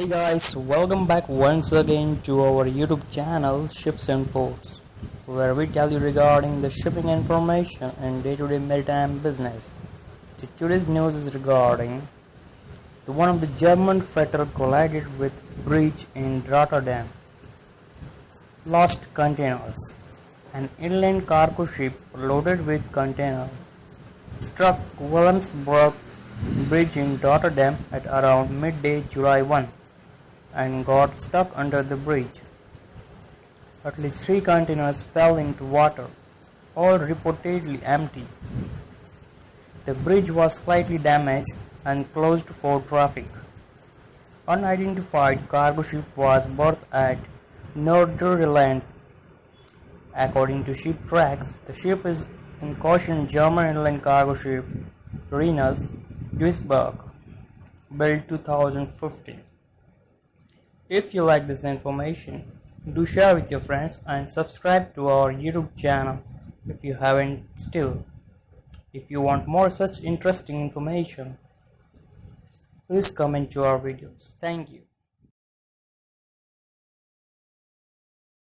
Hey guys, welcome back once again to our YouTube channel Ships and Ports, where we tell you regarding the shipping information and day-to-day maritime business. Today's news is regarding one of the German freighter collided with breach in Rotterdam. Lost containers. An inland cargo ship loaded with containers struck Willemsburg Bridge in Rotterdam at around midday July 1 and got stuck under the bridge. At least 3 containers fell into water, all reportedly empty. The bridge was slightly damaged and closed for traffic. Unidentified cargo ship was berthed at Nordirland. According to ship tracks, the ship is in caution German inland cargo ship Renus Duisburg, built 2015. If you like this information, do share with your friends and subscribe to our YouTube channel if you haven't still. If you want more such interesting information, please comment to our videos. Thank you.